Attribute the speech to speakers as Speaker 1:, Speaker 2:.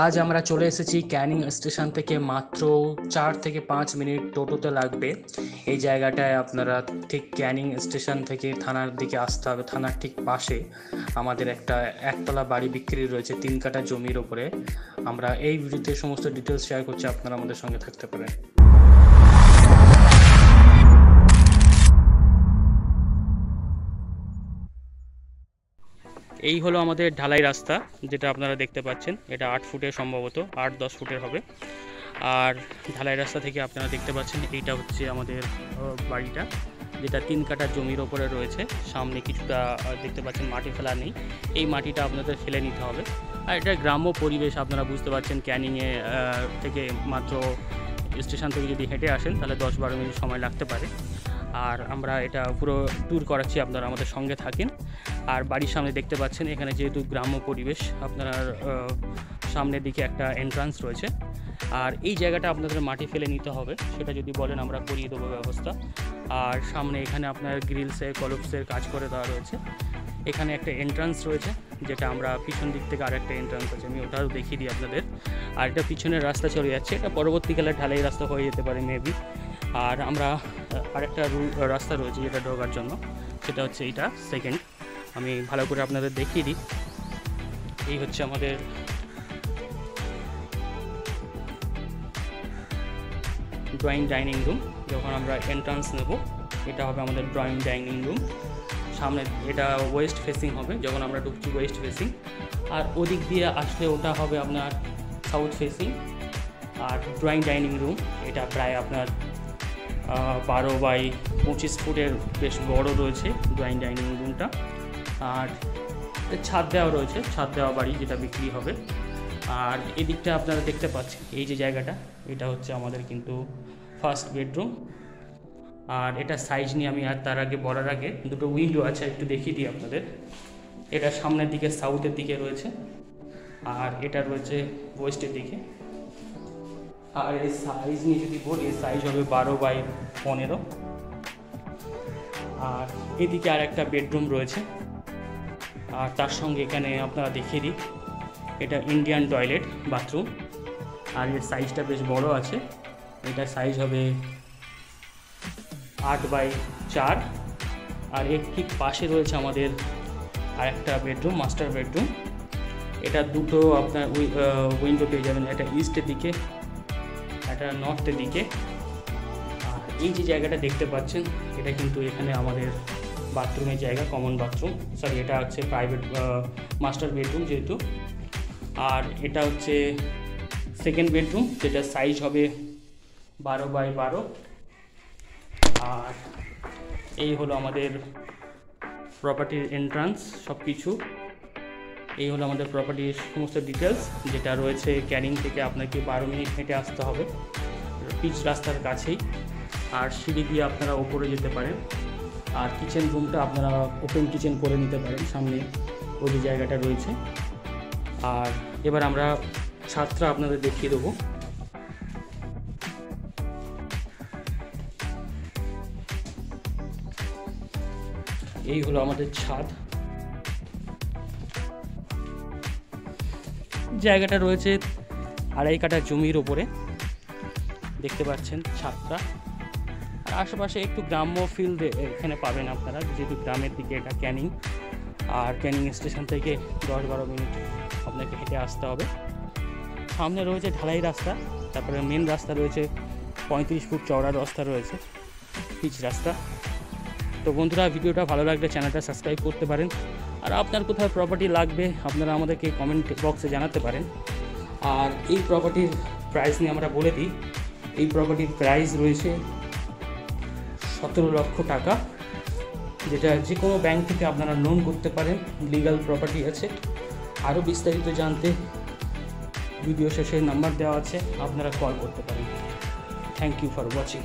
Speaker 1: আজ আমরা চলে এসেছি ক্যানিং স্টেশন থেকে মাত্র 4 থেকে 5 মিনিট টোটোতে লাগবে। এই জায়গাটায় আপনারা ঠিক ক্যানিং স্টেশন থেকে থানার দিকে আসতে হবে। থানার ঠিক পাশে আমাদের একটা একতলা বাড়ি বিক্রি রয়েছে 3 কাঠা জমির ওপরে। আমরা এই ভিডিওতে সমস্ত ডিটেলস শেয়ার করছি, আপনারা আমাদের সঙ্গে থাকতে পারেন। এই হলো আমাদের ঢালাই রাস্তা, যেটা আপনারা দেখতে পাচ্ছেন। এটা 8 ফুটের, সম্ভবত 8-10 ফুটের হবে। আর ঢালাই রাস্তা থেকে আপনারা দেখতে পাচ্ছেন এইটা হচ্ছে আমাদের বাড়িটা, যেটা 3 কাঠা জমির ওপরে রয়েছে। সামনে কিছুটা দেখতে পাচ্ছেন মাটি ফেলা নেই, এই মাটিটা আপনাদের ফেলে নিতে হবে। আর এটা গ্রাম্য পরিবেশ, আপনারা বুঝতে পারছেন। ক্যানিংয়ে থেকে মাত্র স্টেশন থেকে যদি হেঁটে আসেন তাহলে 10-12 মিনিট সময় লাগতে পারে। আর আমরা এটা পুরো ট্যুর করাচ্ছি, আপনারা আমাদের সঙ্গে থাকেন। আর বাড়ির সামনে দেখতে পাচ্ছেন, এখানে যেহেতু গ্রাম্য পরিবেশ, আপনার সামনের দিকে একটা এন্ট্রান্স রয়েছে। আর এই জায়গাটা আপনাদের মাটি ফেলে নিতে হবে, সেটা যদি বলেন আমরা করিয়ে দেবো ব্যবস্থা। আর সামনে এখানে আপনার গ্রিলসের কলপসের কাজ করে দেওয়া রয়েছে। এখানে একটা এন্ট্রান্স রয়েছে, যেটা আমরা পিছন দিক থেকে আরেকটা এন্ট্রান্স আছে, আমি ওটাও দেখিয়ে দিই আপনাদের। আর এটা পিছনের রাস্তা চলে যাচ্ছে, এটা পরবর্তীকালে ঢালাই রাস্তা হয়ে যেতে পারে মেবি। আর আমরা আরেকটা রাস্তা রয়েছে যেটা ঢোকার জন্য, সেটা হচ্ছে এইটা সেকেন্ড। আমি ভালো করে আপনাদের দেখিয়ে দিই। এই হচ্ছে আমাদের ড্রয়িং ডাইনিং রুম। যখন আমরা এন্ট্রান্স নেব, এটা হবে আমাদের ড্রয়িং ডাইনিং রুম। সামনে এটা ওয়েস্ট ফেসিং হবে, যখন আমরা ঢুকছি ওয়েস্ট ফেসিং। আর ওদিক দিয়ে আসলে ওটা হবে আপনার সাউথ ফেসিং। আর ড্রয়িং ডাইনিং রুম এটা প্রায় আপনার 12x25 ফুটের বেশ বড় রয়েছে ড্রয়িং ডাইনিং রুমটা। আর ছাদ দেওয়া রয়েছে, ছাদ দেওয়া বাড়ি যেটা বিক্রি হবে। আর এদিকটা আপনারা দেখতে পাচ্ছেন, এই যে জায়গাটা, এটা হচ্ছে আমাদের কিন্তু ফার্স্ট বেডরুম। আর এটা সাইজ নিয়ে আমি আর তার আগে বলার আগে দুটো উইন্ডো আছে, একটু দেখিয়ে দিই আপনাদের। এটা সামনের দিকে সাউথের দিকে রয়েছে, আর এটা রয়েছে ওয়েস্টের দিকে। আর এই সাইজ নিয়ে যদি বলি, সাইজ হবে 12x15। আর এদিকে আর একটা বেডরুম রয়েছে। আর তার সঙ্গে এখানে আপনারা দেখিয়ে দিই, এটা ইন্ডিয়ান টয়লেট বাথরুম। আর এর সাইজটা বেশ বড় আছে, এটা সাইজ হবে 8x4। আর এর ঠিক পাশে রয়েছে আমাদের আরেকটা বেডরুম, মাস্টার বেডরুম। এটা দুটো আপনার উইন্ডো পেয়ে যাবেন, এটা ইস্টের দিকে, এটা নর্থের দিকে। আর এই যে জায়গাটা দেখতে পাচ্ছেন, এটা কিন্তু এখানে আমাদের বাথরুমের জায়গা, কমন বাথরুম, সরি এটা হচ্ছে প্রাইভেট মাস্টার বেডরুম যেহেতু। আর এটা হচ্ছে সেকেন্ড বেডরুম, যেটা সাইজ হবে 12x12। আর এই হলো আমাদের প্রপার্টির এন্ট্রান্স, সব কিছু। এই হলো আমাদের প্রপার্টির সমস্ত ডিটেলস, যেটা রয়েছে ক্যানিং থেকে আপনাকে 12 মিনিট হেঁটে আসতে হবে, পিচ রাস্তার কাছেই। আর সিঁড়ি দিয়ে আপনারা ওপরে যেতে পারেন। আর কিচেন রুমটা আপনারা ওপেন কিচেন করে নিতে পারেন, সামনে ওই যে জায়গাটা রয়েছে। আর এবার আমরা ছাদটা আপনাদের দেখিয়ে দেবো। এই হলো আমাদের ছাদ, জায়গাটা রয়েছে 2.5 কাঠা জমির ওপরে, দেখতে পাচ্ছেন ছাদটা। আর আশেপাশে একটু গ্রাম্য ফিল এখানে পাবেন আপনারা, যেহেতু গ্রামের দিকে এটা ক্যানিং। আর ক্যানিং স্টেশন থেকে 10-12 মিনিট আপনাকে হেঁটে আসতে হবে। সামনে রয়েছে ঢালাই রাস্তা, তারপরে মেন রাস্তা রয়েছে, 35 ফুট চওড়া রাস্তা রয়েছে, পিচ রাস্তা। তো বন্ধুরা, ভিডিওটা ভালো লাগলে চ্যানেলটা সাবস্ক্রাইব করতে পারেন। আর আপনার কোথাও প্রপার্টি লাগবে, আপনারা আমাদেরকে কমেন্ট বক্সে জানাতে পারেন। আর এই প্রপার্টির প্রাইস নিয়ে আমরা বলে দিই, এই প্রপার্টির প্রাইস রয়েছে 17 লক্ষ টাকা, যেটা যে কোনো ব্যাংক থেকে আপনারা লোন করতে পারেন, লিগ্যাল প্রপার্টি আছে। আরও বিস্তারিত জানতে ভিডিও শেষে নাম্বার দেওয়া আছে, আপনারা কল করতে পারেন। Thank you for watching.